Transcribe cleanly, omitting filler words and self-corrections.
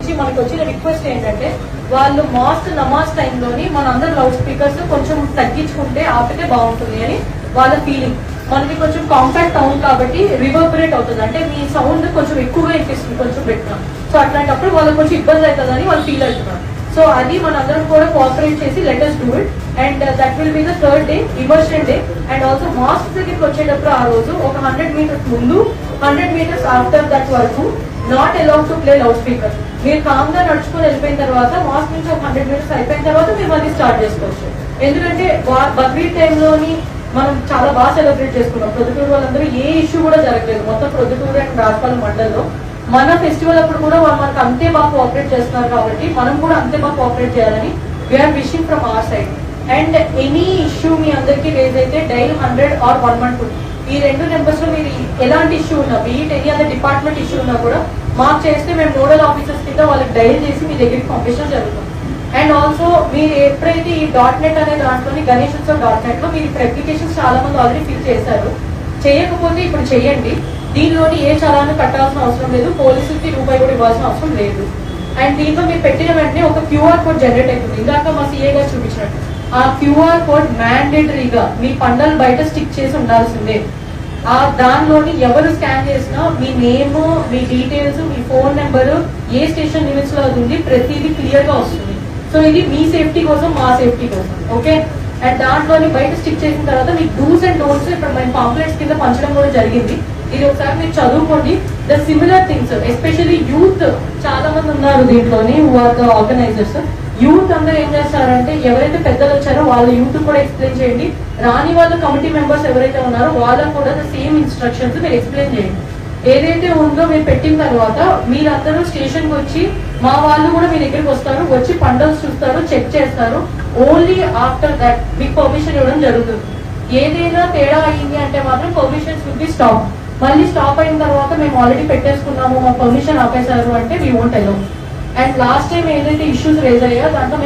నుంచి మనకి వచ్చిన రిక్వెస్ట్ ఏంటంటే వాళ్ళు నమాజ్ టైంలోని మన అందరు లౌడ్ స్పీకర్స్ కొంచెం తగ్గించుకుంటే ఆపితే బాగుంటుంది అని వాళ్ళ ఫీలింగ్. మనకి కొంచెం కాంపాక్ట్ టౌన్ కాబట్టి రివర్బరేట్ అవుతుంది, అంటే మీ సౌండ్ కొంచెం ఎక్కువగా వినిపిస్తుంది కొంచెం పెట్టినా. సో అట్లాంటప్పుడు వాళ్ళకి కొంచెం ఇబ్బంది అవుతుందని వాళ్ళు ఫీల్ అవుతున్నారు. సో అది మనందరం కూడా కోఆపరేట్ చేసి let us do it, and that will be the third day, immersion day. And also mask దగ్గరికి వచ్చేటప్పుడు ఆ రోజు ఒక 100 meters ముందు 100 meters ఆఫ్టర్ దట్ వరకు not allowed to play loud speaker. మీరు కామ్ గా నడుచుకొని వెళ్ళిపోయిన తర్వాత మాస్క్ నుంచి ఒక 100 meters అయిపోయిన తర్వాత మీరు మళ్ళీ స్టార్ట్ చేసుకోవచ్చు. ఎందుకంటే బక్రీద్ టైంలోని మనం చాలా బాగా సెలబ్రేట్ చేసుకున్నాం. ప్రొద్దుటూరు వాళ్ళందరూ ఏ ఇష్యూ కూడా జరగలేదు. మొత్తం ప్రొద్దుటూరు అండ్ రాజపాలెం మండలంలో మన ఫెస్టివల్ అప్పుడు కూడా వాళ్ళు మనకు అంతే బాగా కోఆపరేట్ చేస్తున్నారు కాబట్టి మనం కూడా అంతే బాగా కోఆపరేట్ చేయాలని we're wishing from our side. And any issue మీ అందరికీ రేజ్ అయితే డైల్ 100 or 112 ఈ 2 నెంబర్స్ లో మీరు ఎలాంటి ఇష్యూ ఉన్నా, beat any other department issue ఉన్నా కూడా మాకు చేస్తే మేము నోడల్ ఆఫీసర్స్ కింద వాళ్ళకి డైల్ చేసి మీ దగ్గరికి పంపించడం జరుగుతుంది. అండ్ ఆల్సో మీరు ఎప్పుడైతే ఈ .net అనే దాంట్లోని గణేష్ ఉత్సవ్ .net లో మీరు ఇప్పుడు అప్లికేషన్స్ చాలా మంది ఆల్రెడీ ఫిల్ చేశారు. చేయకపోతే ఇప్పుడు చేయండి. దీనిలోని ఏ చలాన్ని కట్టాల్సిన అవసరం లేదు, పోలీసులకి రూపాయి కూడా ఇవ్వాల్సిన అవసరం లేదు. అండ్ దీంట్లో మీరు పెట్టిన వెంటనే ఒక క్యూఆర్ కోడ్ జనరేట్ అవుతుంది. ఇందాక మా సీఏ గారు చూపించినట్టు ఆ క్యూఆర్ కోడ్ మ్యాండేటరీగా మీ పండల్ బయట స్టిక్ చేసి ఉండాల్సిందే. ఆ దానిలోని ఎవరు స్కాన్ చేసినా మీ నేమ్, మీ డీటెయిల్స్, మీ ఫోన్ నెంబర్, ఏ స్టేషన్ లిమిట్స్ లో అది ఉంది ప్రతిదీ క్లియర్ గా వస్తుంది. సో ఇది మీ సేఫ్టీ కోసం, మా సేఫ్టీ కోసం. ఓకే. అండ్ దాంట్లోని బయట స్టిక్ చేసిన తర్వాత మీ డూస్ అండ్ డోంట్స్ ఇప్పుడు మేము పాంప్లెట్స్ కింద పంచడం కూడా జరిగింది. ఇది ఒకసారి మీరు చదువుకోండి. The similar things especially youth చాలా మంది ఉన్నారు దీంట్లోని, ఆర్గనైజర్స్. యూత్ అందరూ ఏం చేస్తారంటే ఎవరైతే పెద్దలు వచ్చారో వాళ్ళ యూత్ కూడా ఎక్స్ప్లెయిన్ చేయండి. రాని వాళ్ళ కమిటీ మెంబర్స్ ఎవరైతే ఉన్నారో వాళ్ళకు కూడా సేమ్ ఇన్స్ట్రక్షన్స్ మీరు ఎక్స్ప్లెయిన్ చేయండి. ఏదైతే ఉందో మీరు పెట్టిన తర్వాత మీరందరూ స్టేషన్ కి వచ్చి మా వాళ్ళు కూడా మీ దగ్గరికి వస్తారు, వచ్చి పండల్స్ చూస్తారు, చెక్ చేస్తారు. ఓన్లీ ఆఫ్టర్ దట్ మీకు పర్మిషన్ ఇవ్వడం జరుగుతుంది. ఏదైనా తేడా అయింది అంటే మాత్రం పర్మిషన్స్ విల్ బి స్టాప్. మళ్ళీ స్టాప్ అయిన తర్వాత మేము ఆల్రెడీ పెట్టేసుకున్నాము, మా పర్మిషన్ ఆపేశారు అంటే we won't allow. And last time ఏదైతే ఇష్యూస్ రేజ్ అయ్యాయో దాంట్లో